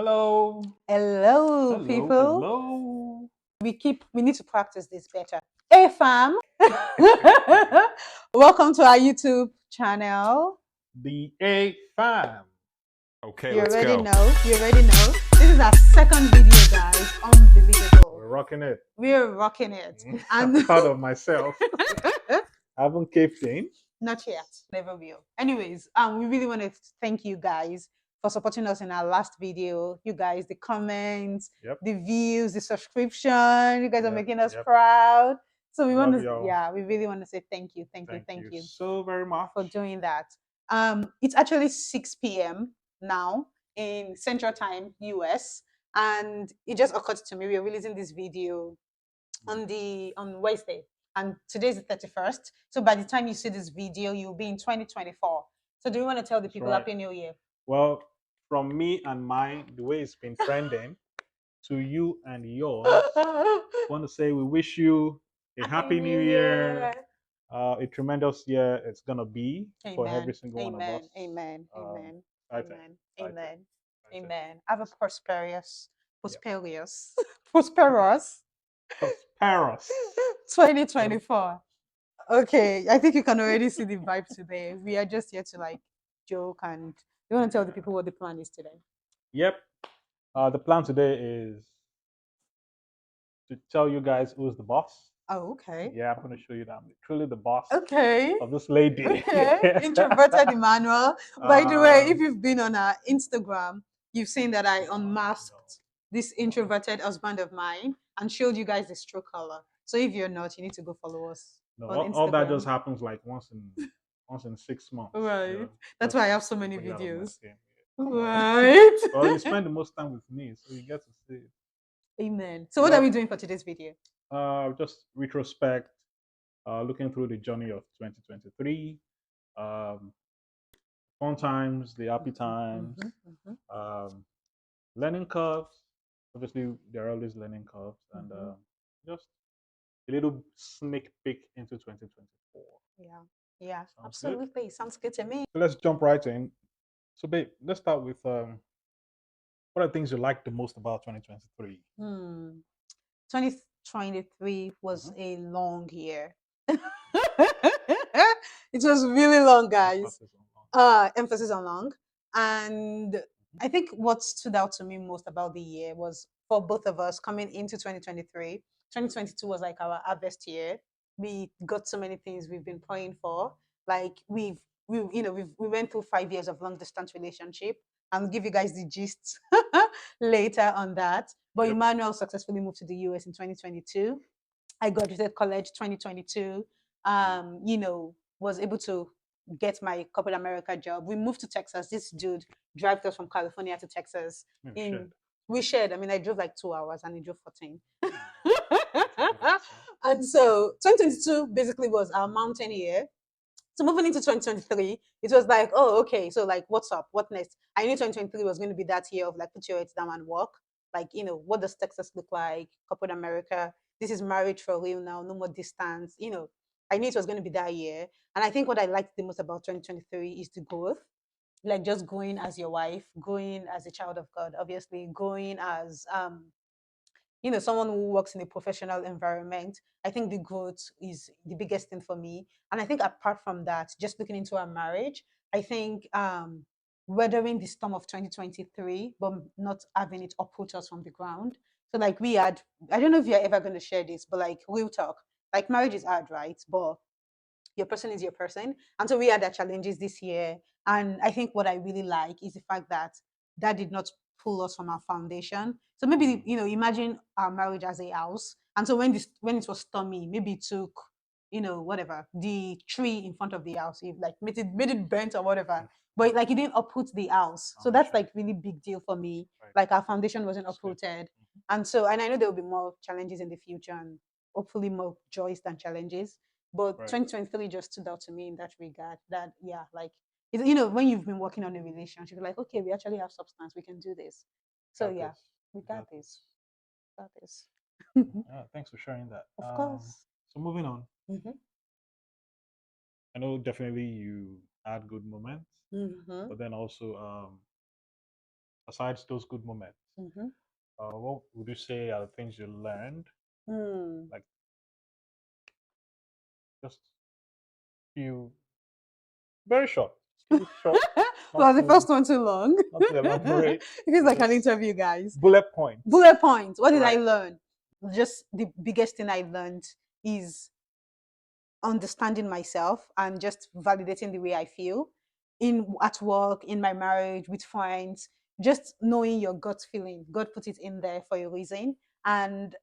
Hello. Hello, Hello. people. Hello. We need to practice this better. Hey, fam. Welcome to our YouTube channel. The A fam. Okay, You let's already go. know. You already know. This is our second video, guys. Unbelievable. We're rocking it. We're rocking it. I'm And proud of myself. I haven't caved in. not yet. Never will. Anyways, we really want to thank you guys for supporting us in our last video. You guys, the comments, Yep. the views, the subscription. You guys are Yep. making us Yep. proud. So we want Love to, y'all. yeah, we really want to say thank you Thank you so very much. for doing that. It's actually 6 p.m. now in Central Time, US, and it just occurred to me we're releasing this video on Wednesday, and today's the 31st. So by the time you see this video, you'll be in 2024. So do you want to tell the That's people right. Happy New Year? Well, from me and mine, the way it's been trending, to you and yours, I want to say we wish you a happy new year. A tremendous year it's gonna be for every Amen. single one of Amen. us. Amen. Um, Amen. excited, Amen. excited, Amen. excited. Amen. Have a Yep. prosperous, prosperous Prosperous. 2024. Okay, I think you can already see the vibe today. We are just here to like joke, and you want to tell the people what the plan is today. Yep. The plan today is to tell you guys who's the boss. Oh, okay. Yeah, I'm gonna show you that I'm truly the boss Okay. of this lady. Okay. Introverted Emmanuel. By the way, if um, you've been on our Instagram, you've seen that I unmasked this introverted husband of mine and showed you guys his true color. So if you're not, you need to go follow us no, on all that just Instagram. happens like once in 6 months. Right. You know, That's just why I have so to many bring that out of my videos. skin. Come on. Right. Well, you spend the most time with me, so you get to see it. Amen. So what are Yep. we doing for today's video? Just retrospect, looking through the journey of 2023, um, fun times, the happy times, um, learning curves. Obviously, there are always learning curves, and just a little sneak peek into 2024. Yeah. Yeah, Sounds good. absolutely. Sounds good to me. So let's jump right in. So, babe, let's start with what are things you like the most about 2023? 2023 was Mm-hmm. a long year. It was really long, guys. Emphasis on long. Emphasis on long. And I think what stood out to me most about the year was for both of us coming into 2023. 2022 was like our harvest year. We got so many things we've been praying for. Like we went through 5 years of long distance relationship. I'll give you guys the gist later on that. But Yep. Emmanuel successfully moved to the US in 2022. I graduated college 2022. Was able to get my corporate America job. We moved to Texas. This dude drove us from California to Texas. Oh, shit. In We shared. I mean, I drove like 2 hours and he drove 14. Nice. And so 2022 basically was our mountain year. So moving into 2023, it was like, oh, okay. So like, what's up? What next? I knew 2023 was going to be that year of like, put your heads down and work. Like, what does Texas look like? Corporate America. This is marriage for real now. No more distance. I knew it was going to be that year. And I think what I liked the most about 2023 is the growth. Like just going as your wife, going as a child of God, obviously, going as someone who works in a professional environment. I think the growth is the biggest thing for me. And I think apart from that, just looking into our marriage, I think weathering the storm of 2023, but not having it uproot us from the ground. So like I don't know if you're ever going to share this, but like real talk, like marriage is hard, right? But your person is your person. And so we had our challenges this year. And I think what I really like is the fact that that did not pull us from our foundation. So maybe, imagine our marriage as a house. And so when it was stormy, maybe it took, whatever, the tree in front of the house, if like made it bent or whatever. But like it didn't uproot the house. So that's like really big deal for me. Right. Like our foundation wasn't That's good. uprooted. And I know there will be more challenges in the future and hopefully more joys than challenges. But Right. 2023 just stood out to me in that regard. That yeah, like when you've been working on a relationship, you're like, okay, we actually have substance, we can do this. So Got yeah, this. we Got got this. this. Got this. Yeah, thanks for sharing that. Of course. So moving on. Hmm. I know definitely you had good moments, Hmm. but then also aside those good moments, Mm-hmm. what would you say are the things you learned? Mm. Like just few, very short, few short, not Was the too, first one too long? not too elaborate. It feels like an Just interview, guys. bullet points. Bullet points. What did I Right. learn? Just the biggest thing I learned is understanding myself and just validating the way I feel in at work, in my marriage, with friends, just knowing your gut feeling. God put it in there for a reason and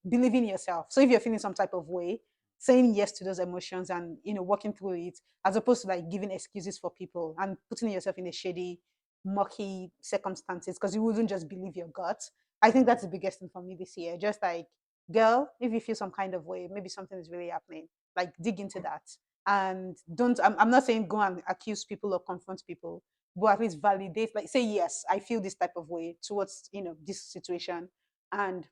believing yourself. So if you're feeling some type of way, saying yes to those emotions and working through it as opposed to like giving excuses for people and putting yourself in a shady, mucky circumstances because you wouldn't just believe your gut. I think that's the biggest thing for me this year. Just like, girl, if you feel some kind of way, maybe something is really happening, like dig into that and don't I'm not saying go and accuse people or confront people, but at least validate, like say yes, I feel this type of way towards this situation, and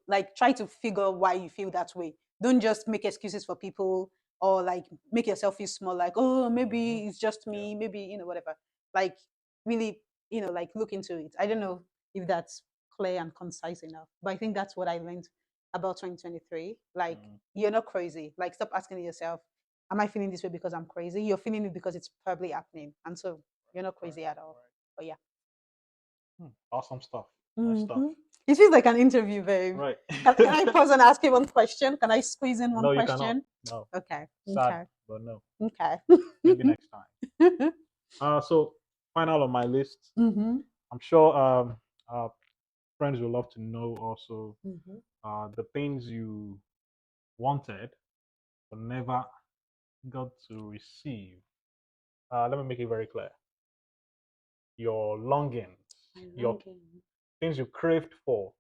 like try to figure why you feel that way. Don't just make excuses for people or like make yourself feel small, like, oh, Hmm. maybe it's just Yeah. me, maybe whatever. Like really, like look into it. I don't know if that's clear and concise enough, but I think that's what I learned about 2023. Like, Mm. you're not crazy. Like, stop asking yourself, am I feeling this way because I'm crazy? You're feeling it because it's probably happening, and so you're not Right. crazy at all. Right. But yeah. Awesome stuff. Nice stuff. Hmm. It feels like an interview, babe. Right. Can I pause and ask you one question? Can I squeeze in one No, you cannot. question? No. Okay. Sad, Okay. but no. Okay. Maybe next time. So final on my list. Mm-hmm. I'm sure uh, friends will love to know also Mm-hmm. the things you wanted but never got to receive. Let me make it very clear. Your longings, My your longing. things you craved for,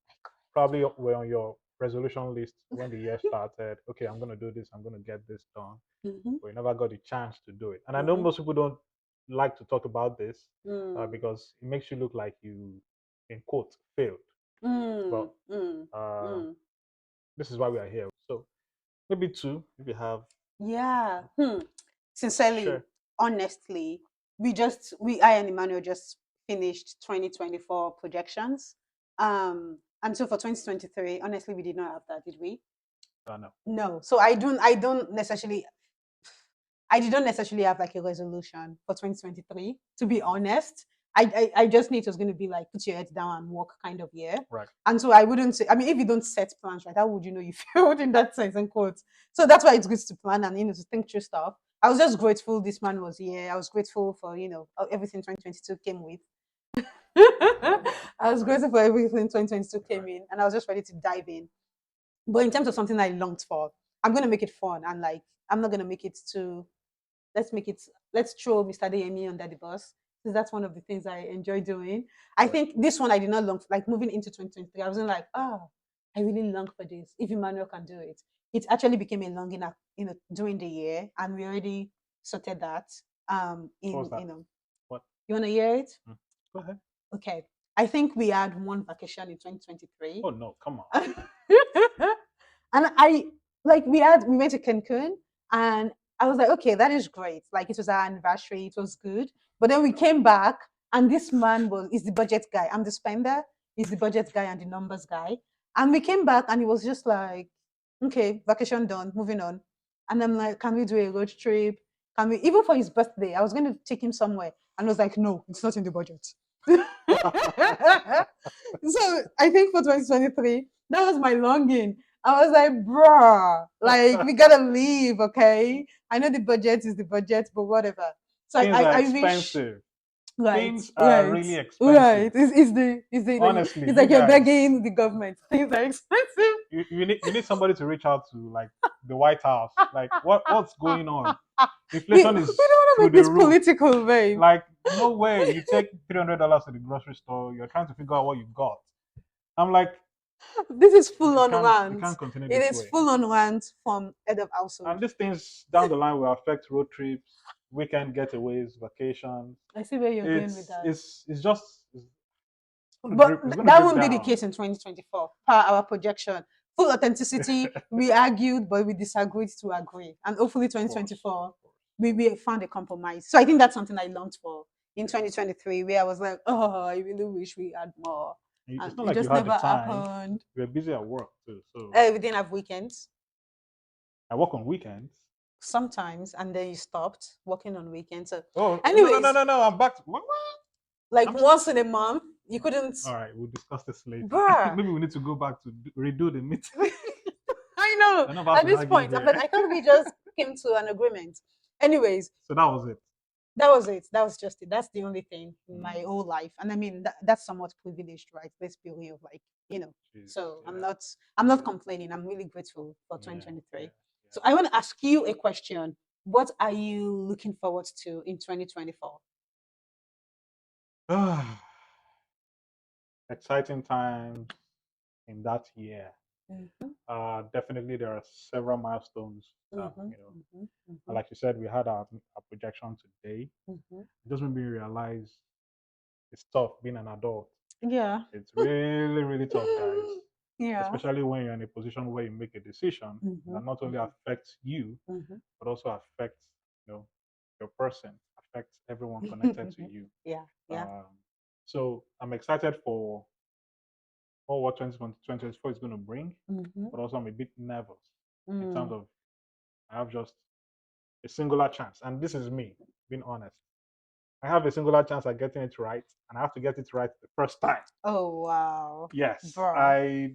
probably were on your resolution list when the year started. Okay, I'm going to do this, I'm going to get this done. Mm-hmm. But you never got the chance to do it. And I know Mm-hmm. most people don't like to talk about this Mm. because it makes you look like you, in quotes, failed. But Mm. Mm. uh, Mm. this is why we are here. So maybe two, if you have. Yeah. Sincerely, Sure. honestly, I and Emmanuel just finished 2024 projections. And so for 2023, honestly, we did not have that, did we? No. No. So I didn't necessarily have like a resolution for 2023, to be honest. I just knew it was going to be like put your head down and work kind of year. Right. And so I wouldn't say, I mean, if you don't set plans, right, how would you know you failed in that sense and quotes? So that's why it's good to plan and, to think through stuff. I was just grateful this man was here. I was grateful for, everything 2022 came with. I was Right. grateful for everything 2022 came Right. in, and I was just ready to dive in. But in terms of something I longed for, I'm going to make it fun and like, I'm not going to make it too let's make it let's throw Mr. Deyemi under the bus, because that's one of the things I enjoy doing. I Right. think this one I did not long for, like moving into 2023. I wasn't like, I really long for this. If Emmanuel can do it, it actually became a longing, during the year, and we already sorted that. What was In that? What? you want to hear it? Hmm. Go ahead. Okay, I think we had one vacation in 2023. Oh no, come on. And I like we went to Cancun, and I was like, okay, that is great. Like, it was our anniversary, it was good. But then we came back, and this man is the budget guy. I'm the spender, he's the budget guy and the numbers guy. And we came back, and he was just like, okay, vacation done, moving on. And I'm like, can we do a road trip? Can we, even for his birthday, I was going to take him somewhere, and I was like, no, it's not in the budget. So I think for 2023, that was my longing. I was like, bruh, like we gotta leave, okay? I know the budget is the budget, but whatever. So Things are I wish, expensive. right, Things are right, really right. expensive. It's like Honestly, it's you like you're guys, begging the government. Things are expensive. you need somebody to reach out to, like the White House. Like what's going on? We Inflation don't is want to through make the this roof. political, babe. Like no way. You take $300 to the grocery store. You're trying to figure out what you got. I'm like, This is full it on can't it rant. can't continue It this is way. full on rant from head of household. And these things down the line will affect road trips, weekend getaways, vacations. I see where you're going with It's that. it's it's just it's gonna But drip. It's gonna that drip won't be the down. case in 2024 per our projection. Full authenticity, we argued, but we disagreed to agree. And hopefully Of course, 2024, of course. we found a compromise. So I think that's something I longed for in 2023 where I was like, oh, I really wish we had more. It's And not it like you just had the never time. happened. You were busy at work too. So We didn't have weekends I work on weekends. sometimes, and then you stopped working on weekends. So, Oh anyways, no! I'm back. What? like I'm once in a month, you couldn't, all right. We'll discuss this later. bruh. Maybe we need to go back to redo the meeting. I know. Enough of At been this arguing point, I'm like, here. I thought we just came to an agreement. Anyways, So that was it. that was it. That was just it. That's the only thing in my Mm, whole life. And I mean, that's somewhat privileged, right? Let's be real, like, Jesus, so yeah, I'm not complaining. I'm really grateful for yeah, 2023. yeah, So I want to ask you a question. What are you looking forward to in 2024? yeah. Exciting times in that year. Mm-hmm, Definitely, there are several milestones. mm-hmm, You know, mm-hmm, and mm-hmm, like you said, we had our projection today. mm-hmm. It just made me realize it's tough being an adult. Yeah. It's really, really tough, guys. Yeah. Especially when you're in a position where you make a decision Mm-hmm, that not only mm-hmm, affects you, mm-hmm. but also affects, you know, your person, affects everyone connected to you. Yeah. Yeah. Um, so I'm excited for all what 2024 is going to bring, Mm-hmm. but also I'm a bit nervous in terms Mm. of I have just a singular chance, and this is me being honest. I have a singular chance at getting it right, and I have to get it right the first time. Oh wow, Yes, bro.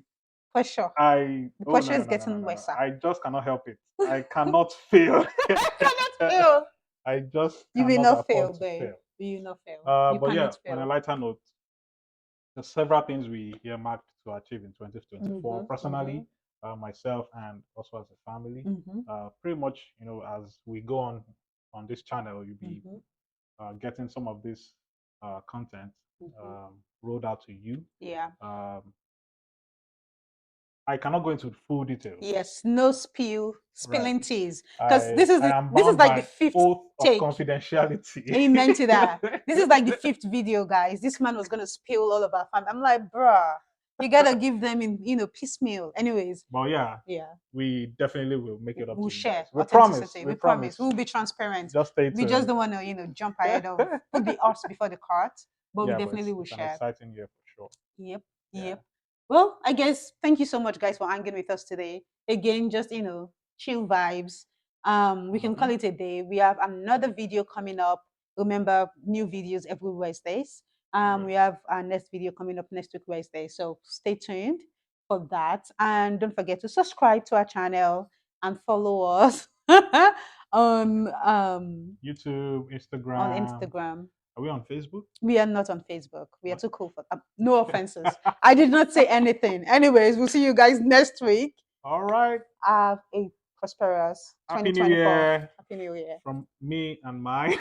Pressure. The oh pressure is getting no. worse. I just cannot help it. I cannot fail. I cannot fail. I just You will cannot not afford fail, to babe. fail. You will not fail. You But yeah, cannot on a fail. lighter note, there's several things we earmarked to achieve in 2024. Mm-hmm, mm-hmm, Personally, myself, and also as a family. mm-hmm, Pretty much, as we go on this channel, you'll be mm-hmm, getting some of this content mm-hmm. rolled out to you. Yeah. Um, I cannot go into full details. Yes. No Right. spilling teas, because this is I am this is bound like the by fifth oath of take. confidentiality. Amen to that. This is like the fifth video, guys. This man was gonna spill all of our fun. I'm like, bruh, you gotta give them in, piecemeal. Anyways, But yeah, yeah. we definitely will make it up We'll to you guys. share We promise. authenticity. We We promise. promise. We'll be transparent. Just stay We just tuned. don't want to, jump ahead of put the horse before the cart. But we Yeah, but definitely will it's an share. exciting year for sure. Yep. Yeah. Yep. Well, I guess thank you so much, guys, for hanging with us today. Again, just chill vibes. We can Hmm. call it a day. We have another video coming up. Remember, new videos every Wednesdays. Yeah. We have our next video coming up next week Wednesday. So stay tuned for that. And don't forget to subscribe to our channel and follow us on YouTube, on Instagram. Instagram. Are we on Facebook? We are not on Facebook. We are What? too cool for no offenses. I did not say anything. Anyways, we'll see you guys next week. All right. Have a prosperous Happy New 2024. Year Happy New Year. from me and mine.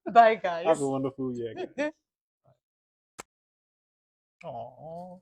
Bye, Have a guys. wonderful year, guys. Aww.